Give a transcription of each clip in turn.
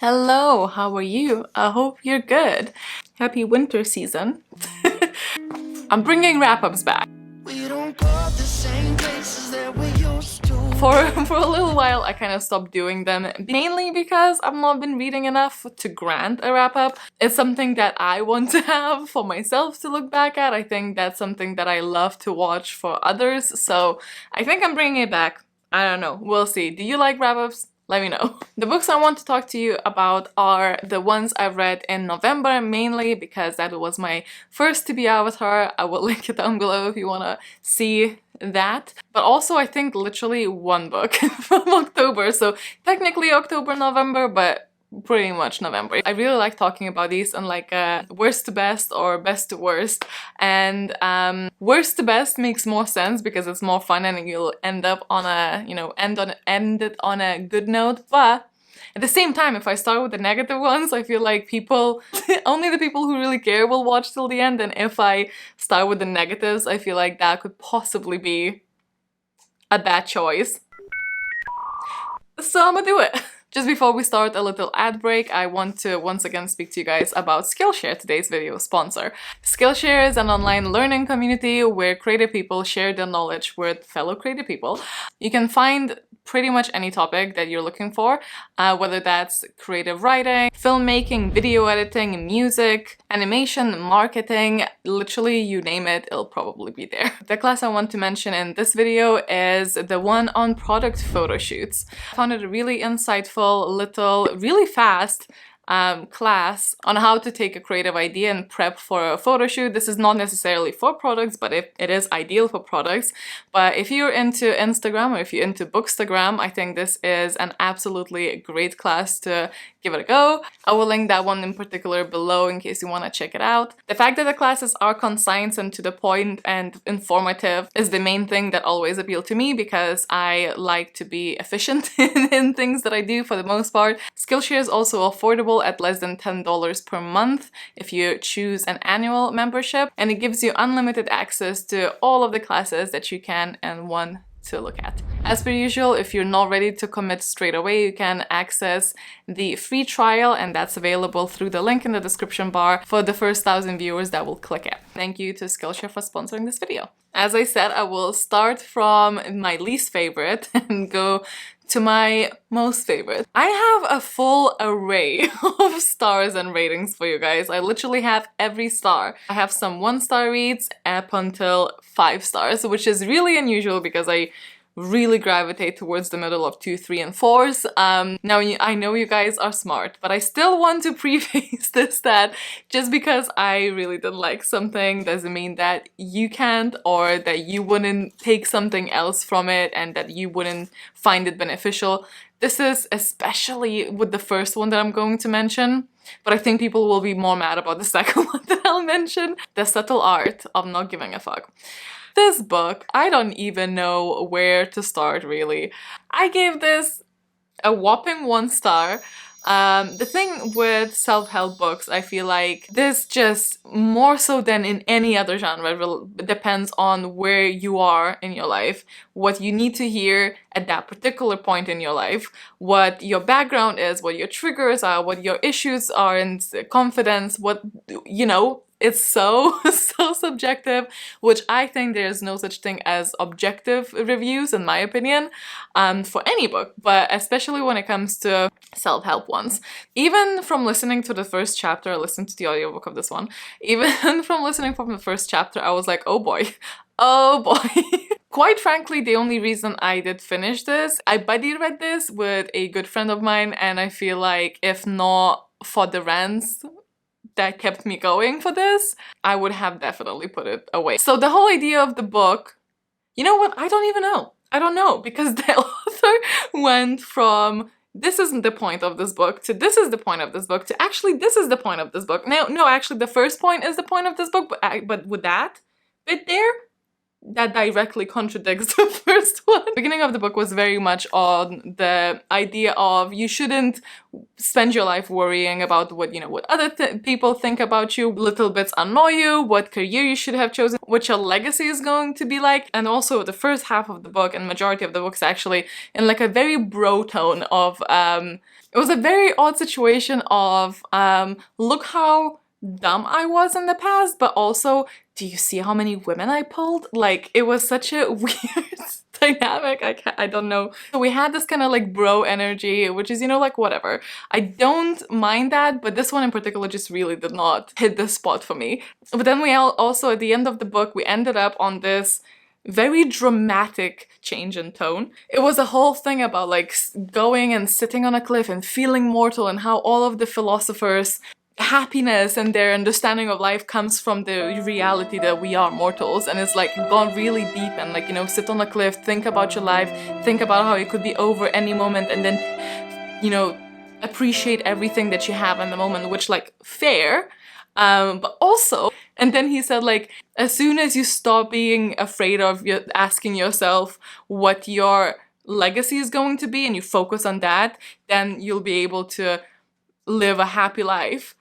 Hello, how are you? I hope you're good. Happy winter season. I'm bringing wrap-ups back. We don't go the same places that we used to. For a little while, I kind of stopped doing them, mainly because I've not been reading enough to grant a wrap-up. It's something that I want to have for myself to look back at. I think that's something that I love to watch for others, so I think I'm bringing it back. I don't know, we'll see. Do you like wrap-ups? Let me know. The books I want to talk to you about are the ones I've read in November, mainly because that was my first TBR avatar. I will link it down below if you want to see that. But also I think literally one book from October, so technically October, November, but pretty much November. I really like talking about these and like worst to best or best to worst, and worst to best makes more sense because it's more fun and you'll end up on a, you know, end it on a good note. But at the same time, if I start with the negative ones, I feel like people, only the people who really care will watch till the end, and if I start with the negatives, I feel like that could possibly be a bad choice. So I'm gonna do it. Just before we start, a little ad break, I want to once again speak to you guys about Skillshare, today's video sponsor. Skillshare is an online learning community where creative people share their knowledge with fellow creative people. You can find pretty much any topic that you're looking for, whether that's creative writing, filmmaking, video editing, music, animation, marketing, literally you name it, it'll probably be there. The class I want to mention in this video is the one on product photo shoots. I found it a really insightful, little, really fast class on how to take a creative idea and prep for a photo shoot. This is not necessarily for products, but it is ideal for products. But if you're into Instagram or if you're into Bookstagram, I think this is an absolutely great class to give it a go. I will link that one in particular below in case you want to check it out. The fact that the classes are concise and to the point and informative is the main thing that always appealed to me, because I like to be efficient in things that I do for the most part. Skillshare is also affordable at less than $10 per month if you choose an annual membership, and it gives you unlimited access to all of the classes that you can and want to look at. As per usual, if you're not ready to commit straight away, you can access the free trial, and that's available through the link in the description bar for the first 1,000 viewers that will click it. Thank you to Skillshare for sponsoring this video. As I said, I will start from my least favorite and go to my most favorite. I have a full array of stars and ratings for you guys. I literally have every star. I have some 1-star reads up until 5 stars, which is really unusual because I really gravitate towards the middle of 2, 3, and 4s. Now, I know you guys are smart, but I still want to preface this that just because I really didn't like something doesn't mean that you can't, or that you wouldn't take something else from it and that you wouldn't find it beneficial. This is especially with the first one that I'm going to mention, but I think people will be more mad about the second one that I'll mention. The Subtle Art of Not Giving a Fuck. This book, I don't even know where to start, really. I gave this a whopping 1 star. The thing with self-help books, I feel like this just more so than in any other genre depends on where you are in your life, what you need to hear at that particular point in your life, what your background is, what your triggers are, what your issues are in confidence, what, you know, it's so subjective, which I think there's no such thing as objective reviews, in my opinion, for any book, but especially when it comes to self-help ones. Even from listening to the first chapter, I listened to the audiobook of this one, even from listening from the first chapter, I was like, oh boy, oh boy. Quite frankly, the only reason I did finish this, I buddy read this with a good friend of mine, and I feel like if not for the rants that kept me going for this, I would have definitely put it away. So the whole idea of the book, you know what, I don't even know. I don't know, because the author went from this isn't the point of this book to this is the point of this book to actually this is the point of this book. No, actually the first point is the point of this book, but with that bit there, that directly contradicts the first one. The beginning of the book was very much on the idea of you shouldn't spend your life worrying about what, you know, what other people think about you. Little bits annoy you, what career you should have chosen, what your legacy is going to be like. And also the first half of the book and majority of the book is actually in like a very bro tone of, it was a very odd situation of, look how dumb I was in the past, but also, do you see how many women I pulled? Like, it was such a weird dynamic. I don't know. So we had this kind of like bro energy, which is, you know, like whatever. I don't mind that, but this one in particular just really did not hit the spot for me. But then we also, at the end of the book, we ended up on this very dramatic change in tone. It was a whole thing about like going and sitting on a cliff and feeling mortal, and how all of the philosophers' happiness and their understanding of life comes from the reality that we are mortals, and it's like gone really deep and like, you know, sit on a cliff, think about your life, think about how it could be over any moment, and then, you know, appreciate everything that you have in the moment, which like fair, but also, and then he said like, as soon as you stop being afraid of asking yourself what your legacy is going to be and you focus on that, then you'll be able to live a happy life.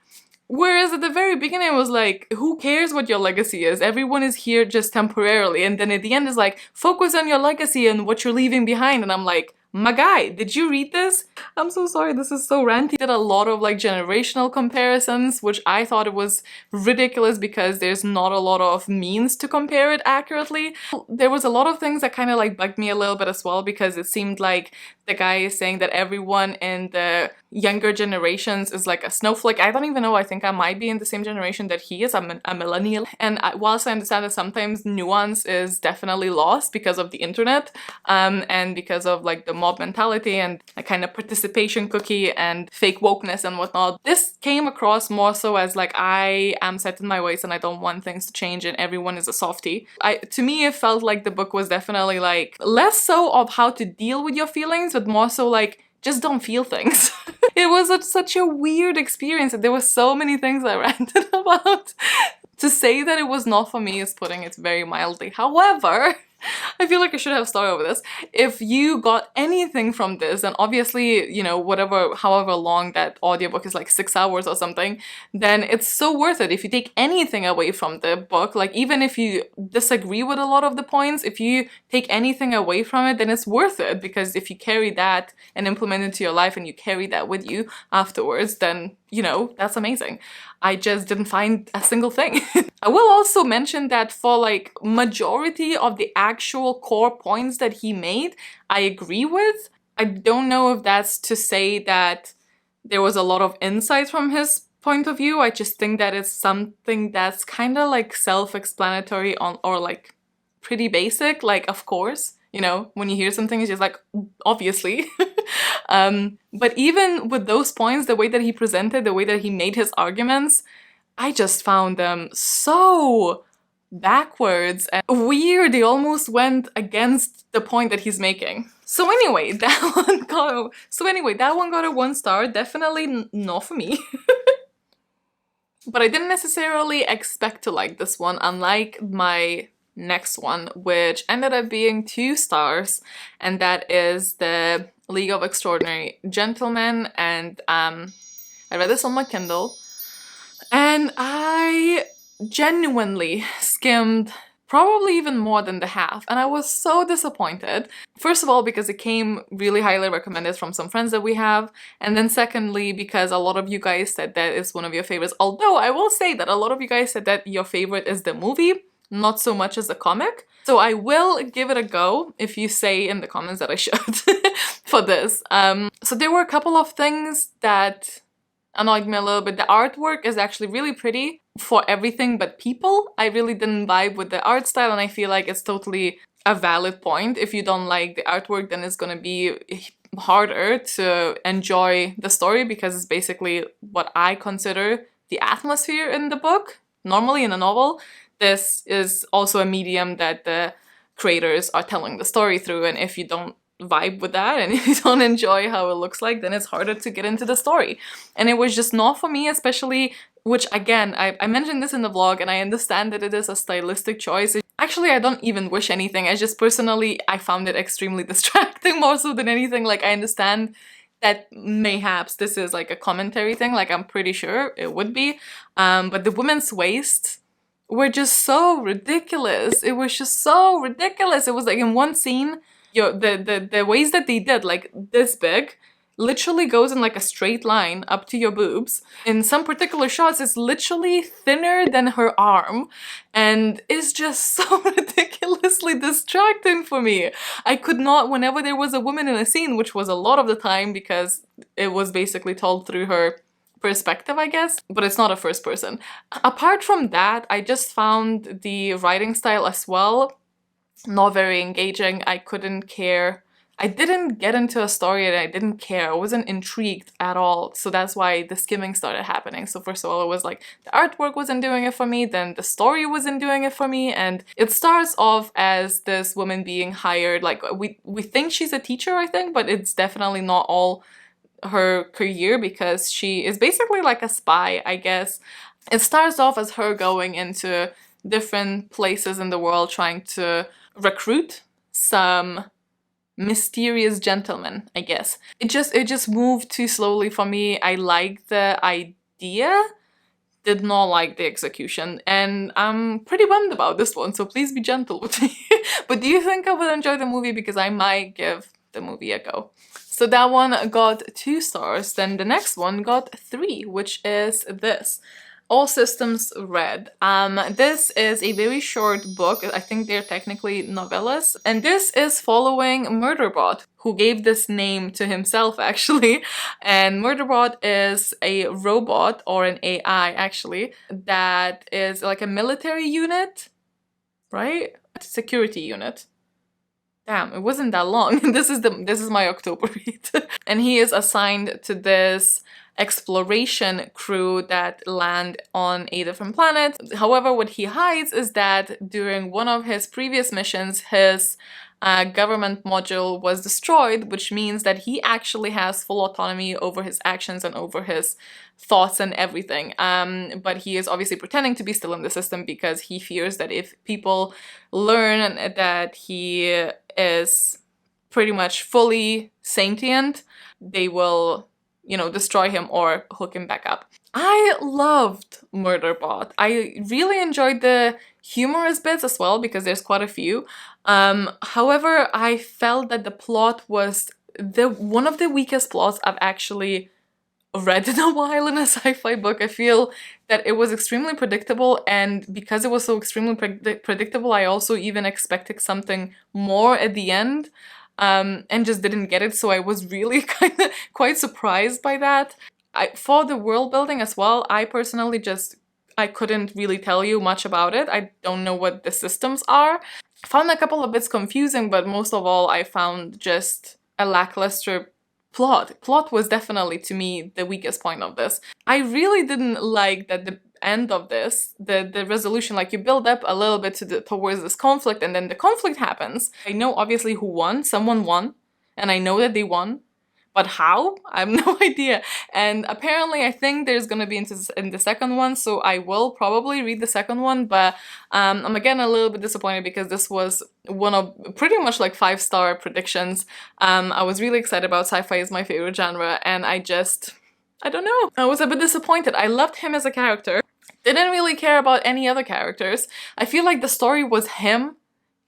Whereas at the very beginning it was like, who cares what your legacy is? Everyone is here just temporarily. And then at the end is like, focus on your legacy and what you're leaving behind. And I'm like, my guy, did you read this? I'm so sorry, this is so ranty. He did a lot of like generational comparisons, which I thought it was ridiculous because there's not a lot of means to compare it accurately. There was a lot of things that kind of like bugged me a little bit as well, because it seemed like the guy is saying that everyone in the younger generations is like a snowflake. I don't even know, I think I might be in the same generation that he is. I'm a millennial. And whilst I understand that sometimes nuance is definitely lost because of the internet, and because of like the mob mentality and a kind of participation cookie and fake wokeness and whatnot, this came across more so as like, I am set in my ways and I don't want things to change and everyone is a softie. To me, it felt like the book was definitely like less so of how to deal with your feelings, but more so like, just don't feel things. It was such a weird experience, and there were so many things I ranted about. To say that it was not for me is putting it very mildly. However, I feel like I should have started with this. If you got anything from this, and obviously, you know, however long that audiobook is, like 6 hours or something, then it's so worth it. If you take anything away from the book, like even if you disagree with a lot of the points, if you take anything away from it, then it's worth it, because if you carry that and implement it into your life and you carry that with you afterwards, then, you know, that's amazing. I just didn't find a single thing. I will also mention that for like majority of the actual core points that he made, I agree with. I don't know if that's to say that there was a lot of insight from his point of view. I just think that it's something that's kind of like self-explanatory or like pretty basic, like of course. You know, when you hear something, it's just like, obviously. But even with those points, the way that he presented, the way that he made his arguments, I just found them so backwards and weird. They almost went against the point that he's making. So anyway, that one got a 1 star. Definitely not for me. But I didn't necessarily expect to like this one, unlike my next one, which ended up being 2 stars, and that is the League of Extraordinary Gentlemen. And I read this on my Kindle, and I genuinely skimmed probably even more than the half, and I was so disappointed. First of all, because it came really highly recommended from some friends that we have, and then secondly, because a lot of you guys said that it's one of your favorites, although I will say that a lot of you guys said that your favorite is the movie, not so much as the comic. So I will give it a go if you say in the comments that I should for this. So there were a couple of things that annoyed me a little bit. The artwork is actually really pretty for everything but people. I really didn't vibe with the art style, and I feel like it's totally a valid point. If you don't like the artwork, then it's gonna be harder to enjoy the story, because it's basically what I consider the atmosphere in the book. Normally in a novel, this is also a medium that the creators are telling the story through, and if you don't vibe with that and if you don't enjoy how it looks like, then it's harder to get into the story. And it was just not for me, especially, which again, I mentioned this in the vlog and I understand that it is a stylistic choice. Actually, I don't even wish anything. I just personally, I found it extremely distracting more so than anything. Like, I understand that mayhaps this is like a commentary thing, like I'm pretty sure it would be. But the women's waists were just so ridiculous. It was just so ridiculous. It was like in one scene, the waist that they did, like this big, literally goes in like a straight line up to your boobs. In some particular shots, it's literally thinner than her arm, and it's just so ridiculously distracting for me. I could not, whenever there was a woman in a scene, which was a lot of the time because it was basically told through her perspective, I guess, but it's not a first person. Apart from that, I just found the writing style as well not very engaging. I couldn't care. I didn't get into a story and I didn't care. I wasn't intrigued at all. So that's why the skimming started happening. So first of all, it was like the artwork wasn't doing it for me, then the story wasn't doing it for me. And it starts off as this woman being hired, like we think she's a teacher, I think, but it's definitely not all her career because she is basically like a spy, I guess. It starts off as her going into different places in the world trying to recruit some mysterious gentleman, I guess. It just moved too slowly for me. I liked the idea, did not like the execution, and I'm pretty bummed about this one, so please be gentle with me. But do you think I will enjoy the movie? Because I might give the movie a go. So that one got 2 stars, then the next one got 3, which is this. All Systems Red. This is a very short book. I think they're technically novellas. And this is following Murderbot, who gave this name to himself actually. And Murderbot is a robot, or an AI actually, that is like a military unit, right? Security unit. Damn, it wasn't that long. This is my October read. And he is assigned to this exploration crew that land on a different planet. However, what he hides is that during one of his previous missions, his government module was destroyed, which means that he actually has full autonomy over his actions and over his thoughts and everything. But he is obviously pretending to be still in the system because he fears that if people learn that he is pretty much fully sentient, they will, you know, destroy him or hook him back up. I loved Murderbot. I really enjoyed the humorous bits as well because there's quite a few. However, I felt that the plot was one of the weakest plots I've actually read in a while in a sci-fi book. I feel that it was extremely predictable, and because it was so extremely predictable, I also even expected something more at the end. And just didn't get it, so I was really kind of quite surprised by that. For the world building as well, I personally I couldn't really tell you much about it. I don't know what the systems are. I found a couple of bits confusing, but most of all I found just a lackluster plot. Plot was definitely, to me, the weakest point of this. I really didn't like that the end of this, the resolution, like you build up a little bit towards this conflict and then the conflict happens. I know obviously who won, someone won, and I know that they won, but how? I have no idea. And apparently I think there's gonna be in the second one, so I will probably read the second one, but I'm again a little bit disappointed because this was one of pretty much like 5-star predictions. I was really excited about sci-fi, is my favorite genre, and I don't know. I was a bit disappointed. I loved him as a character. Didn't really care about any other characters. I feel like the story was him,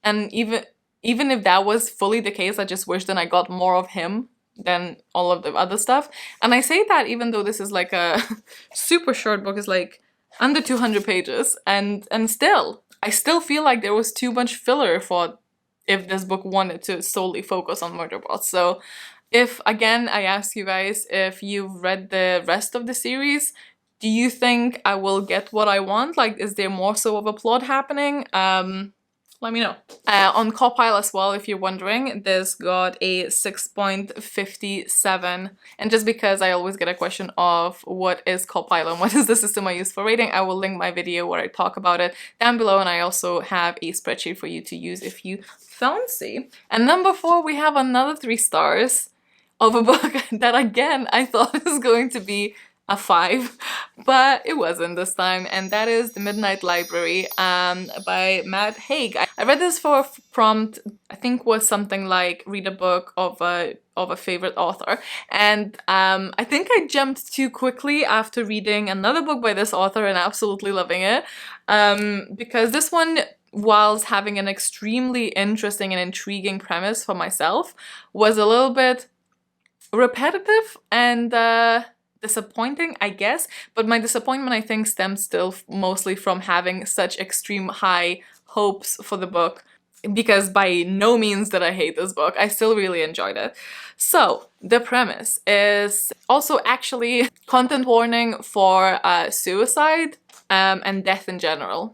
and even if that was fully the case, I just wish that I got more of him than all of the other stuff. And I say that even though this is like a super short book, it's like under 200 pages, and still, I still feel like there was too much filler for if this book wanted to solely focus on Murderbot. So if, again, I ask you guys if you've read the rest of the series, do you think I will get what I want? Like, is there more so of a plot happening? let me know. On Copile as well, if you're wondering, this got a 6.57. And just because I always get a question of what is Copile and what is the system I use for rating, I will link my video where I talk about it down below, and I also have a spreadsheet for you to use if you fancy. And number 4, we have another 3 stars of a book that, again, I thought was going to be a 5, but it wasn't this time, and that is The Midnight Library by Matt Haig. I read this for a prompt, I think was something like read a book of a favorite author, and I think I jumped too quickly after reading another book by this author and absolutely loving it, because this one, whilst having an extremely interesting and intriguing premise for myself, was a little bit repetitive and disappointing, I guess, but my disappointment, I think, stems still mostly from having such extreme high hopes for the book, because by no means did I hate this book. I still really enjoyed it. So the premise is also actually content warning for suicide and death in general.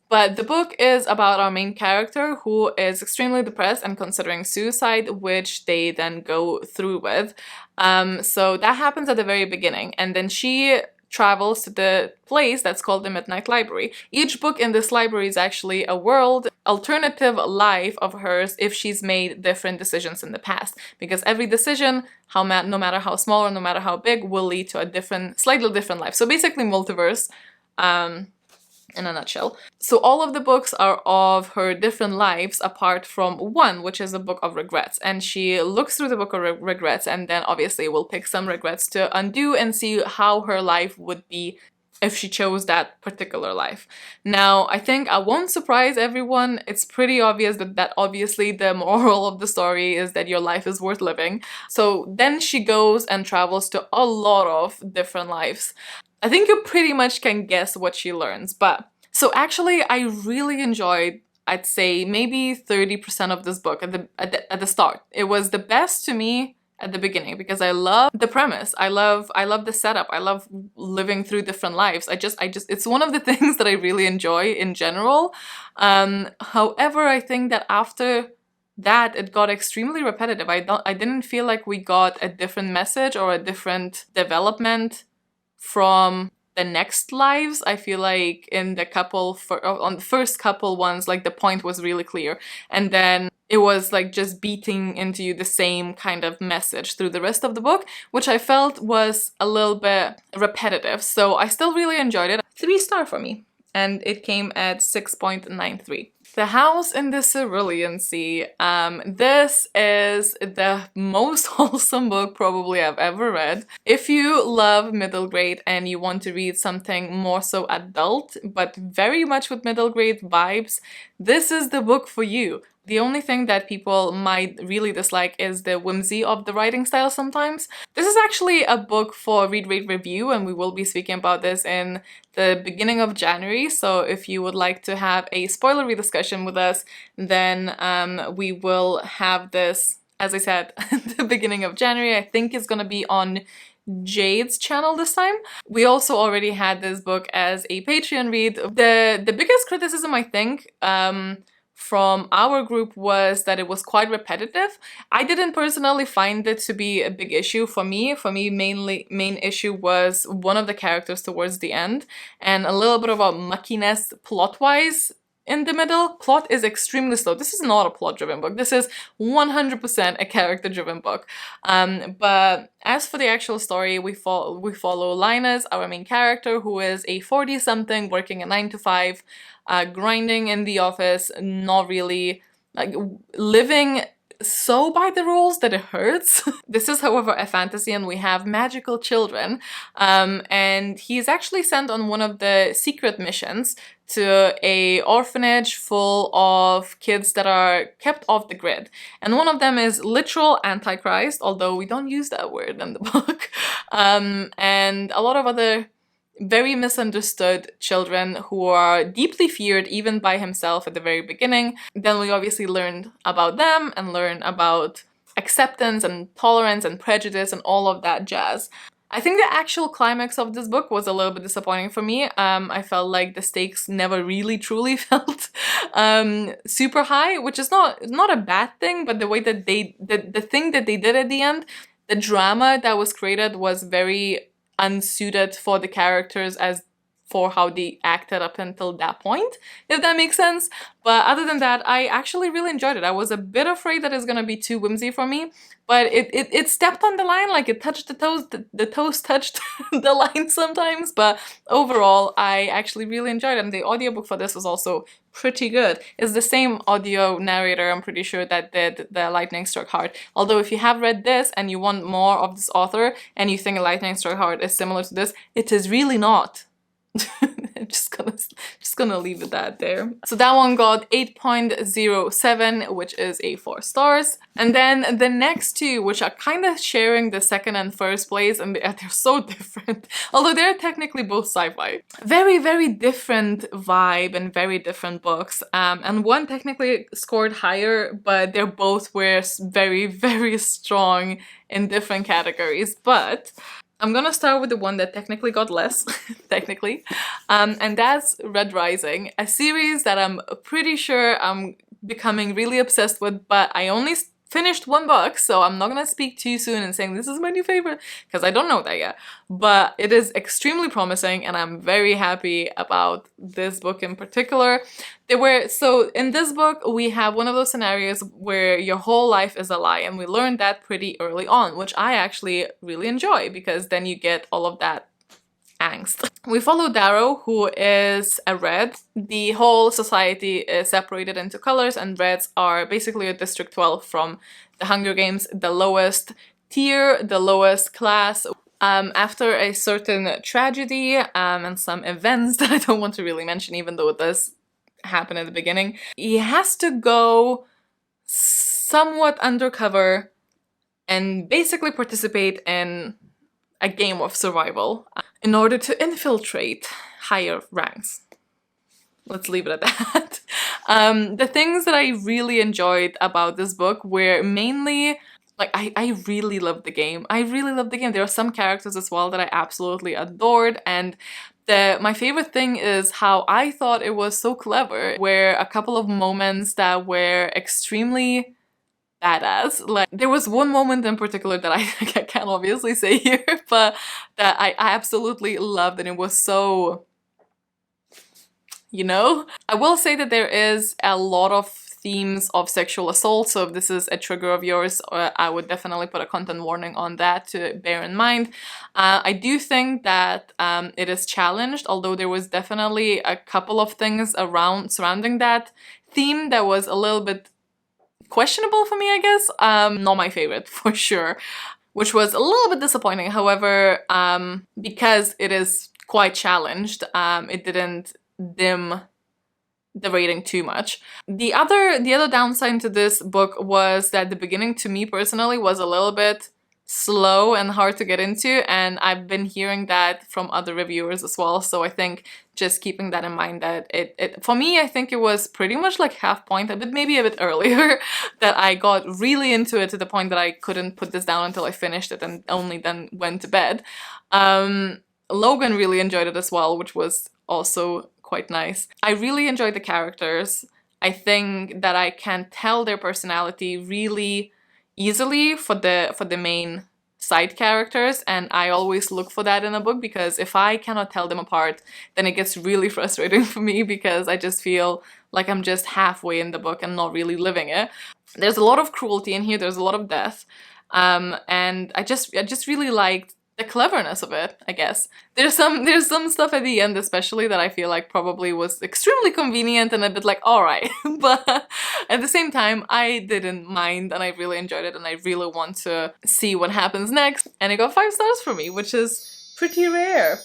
But the book is about our main character who is extremely depressed and considering suicide, which they then go through with. So that happens at the very beginning, and then she travels to the place that's called the Midnight Library. Each book in this library is actually a world, alternative life of hers if she's made different decisions in the past. Because every decision, no matter how small or no matter how big, will lead to a slightly different life. So basically multiverse. In a nutshell. So all of the books are of her different lives apart from one, which is a book of regrets. And she looks through the book of regrets and then obviously will pick some regrets to undo and see how her life would be if she chose that particular life. Now, I think I won't surprise everyone. It's pretty obvious that obviously the moral of the story is that your life is worth living. So then she goes and travels to a lot of different lives. I think you pretty much can guess what she learns, but so actually I really enjoyed, I'd say maybe 30% of this book at the start. It was the best to me at the beginning because I love the premise. I love the setup. I love living through different lives. It's one of the things that I really enjoy in general. However, I think that after that it got extremely repetitive. I didn't feel like we got a different message or a different development from the next lives. I feel like in the on the first couple ones, like the point was really clear, and then it was like just beating into you the same kind of message through the rest of the book, which I felt was a little bit repetitive. So I still really enjoyed it. 3 star for me, and it came at 6.93. The House in the Cerulean Sea. This is the most wholesome book probably I've ever read. If you love middle grade and you want to read something more so adult, but very much with middle grade vibes, this is the book for you. The only thing that people might really dislike is the whimsy of the writing style sometimes. This is actually a book for Read, Rate, Review, and we will be speaking about this in the beginning of January. So if you would like to have a spoilery discussion with us, then we will have this, as I said, at the beginning of January. I think it's gonna be on Jade's channel this time. We also already had this book as a Patreon read. The biggest criticism, I think, from our group was that it was quite repetitive. I didn't personally find it to be a big issue for me. For me, main issue was one of the characters towards the end and a little bit of a muckiness plot-wise in the middle. Plot is extremely slow. This is not a plot-driven book. This is 100% a character-driven book. But as for the actual story, we follow Linus, our main character, who is a 40-something working a 9-to-5, grinding in the office, not really like living so by the rules that it hurts. This is, however, a fantasy, and we have magical children, and he's actually sent on one of the secret missions to a orphanage full of kids that are kept off the grid, and one of them is literal Antichrist, although we don't use that word in the book, and a lot of other very misunderstood children who are deeply feared even by himself at the very beginning. Then we obviously learned about them and learn about acceptance and tolerance and prejudice and all of that jazz. I think the actual climax of this book was a little bit disappointing for me. I felt like the stakes never really truly felt super high, which is not a bad thing, but the way that the thing that they did at the end, the drama that was created was very unsuited for the characters as for how they acted up until that point, if that makes sense. But other than that, I actually really enjoyed it. I was a bit afraid that it's gonna be too whimsy for me, but it stepped on the line, like it touched the toes, the toes touched the line sometimes, but overall, I actually really enjoyed it, and the audiobook for this was also pretty good. It's the same audio narrator, I'm pretty sure, that did the Lightning Struck Heart. Although if you have read this and you want more of this author, and you think Lightning Struck Heart is similar to this, it is really not. I'm just gonna leave it that there. So that one got 8.07, which is a 4 stars. And then the next two, which are kind of sharing the second and first place, and they're so different, although they're technically both sci-fi. Very, very different vibe and very different books. And one technically scored higher, but they're both were very, very strong in different categories. But I'm gonna start with the one that technically got less, technically, and that's Red Rising, a series that I'm pretty sure I'm becoming really obsessed with, but I only finished one book, so I'm not gonna speak too soon and saying this is my new favorite, because I don't know that yet. But it is extremely promising, and I'm very happy about this book in particular. So in this book, we have one of those scenarios where your whole life is a lie, and we learned that pretty early on, which I actually really enjoy, because then you get all of that angst. We follow Darrow, who is a red. The whole society is separated into colors, and reds are basically a District 12 from the Hunger Games, the lowest tier, the lowest class. After a certain tragedy and some events that I don't want to really mention, even though it does happen at the beginning, he has to go somewhat undercover and basically participate in a game of survival in order to infiltrate higher ranks. Let's leave it at that. The things that I really enjoyed about this book were mainly, like, I really loved the game. I really loved the game. There are some characters as well that I absolutely adored, and my favorite thing is how I thought it was so clever, where a couple of moments that were extremely badass. Like, there was one moment in particular that I can't obviously say here, but that I absolutely loved, and it was so, you know? I will say that there is a lot of themes of sexual assault, so if this is a trigger of yours, I would definitely put a content warning on that to bear in mind. I do think that it is challenged, although there was definitely a couple of things surrounding that theme that was a little bit questionable for me, I guess. Not my favorite, for sure, which was a little bit disappointing. However, because it is quite challenged, it didn't dim the rating too much. The other downside to this book was that the beginning, to me personally, was a little bit slow and hard to get into, and I've been hearing that from other reviewers as well, so I think just keeping that in mind, that it for me, I think it was pretty much like half point, maybe a bit earlier, that I got really into it to the point that I couldn't put this down until I finished it, and only then went to bed. Logan really enjoyed it as well, which was also quite nice. I really enjoyed the characters. I think that I can tell their personality really easily for the main side characters, and I always look for that in a book, because if I cannot tell them apart, then it gets really frustrating for me, because I just feel like I'm just halfway in the book and not really living it. There's a lot of cruelty in here, there's a lot of death, and I just really liked the cleverness of it, I guess. There's some stuff at the end especially that I feel like probably was extremely convenient and a bit like, alright, but at the same time, I didn't mind, and I really enjoyed it, and I really want to see what happens next, and it got 5 stars for me, which is pretty rare.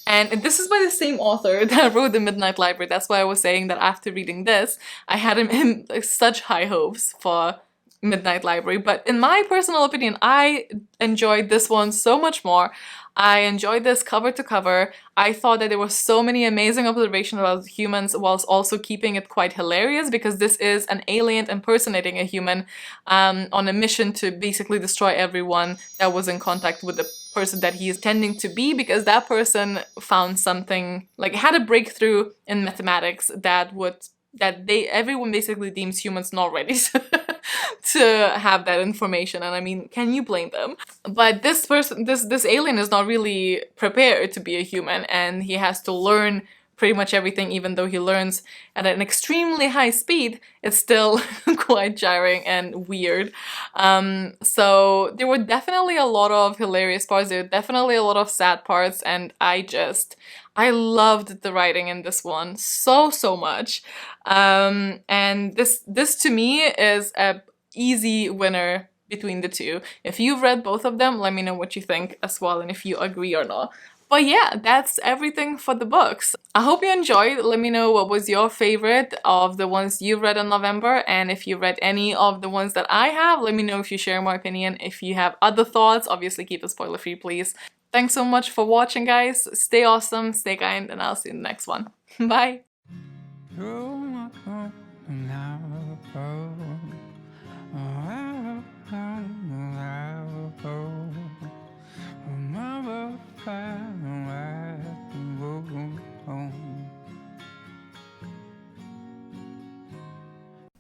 And this is by the same author that wrote The Midnight Library. That's why I was saying that after reading this, I had him in such high hopes for Midnight Library, but in my personal opinion, I enjoyed this one so much more. I enjoyed this cover to cover. I thought that there were so many amazing observations about humans, whilst also keeping it quite hilarious, because this is an alien impersonating a human on a mission to basically destroy everyone that was in contact with the person that he is tending to be, because that person found something, like had a breakthrough in mathematics that everyone basically deems humans not ready to have that information. And I mean, can you blame them? But this person, this alien is not really prepared to be a human, and he has to learn pretty much everything. Even though he learns at an extremely high speed, it's still quite jarring and weird. So there were definitely a lot of hilarious parts, there were definitely a lot of sad parts, and I loved the writing in this one so much. And this to me is a easy winner between the two. If you've read both of them, let me know what you think as well, and if you agree or not. But yeah, that's everything for the books. I hope you enjoyed. Let me know what was your favorite of the ones you read in November, and if you read any of the ones that I have, let me know if you share my opinion. If you have other thoughts, obviously keep it spoiler free, please. Thanks so much for watching, guys. Stay awesome, stay kind, and I'll see you in the next one. Bye!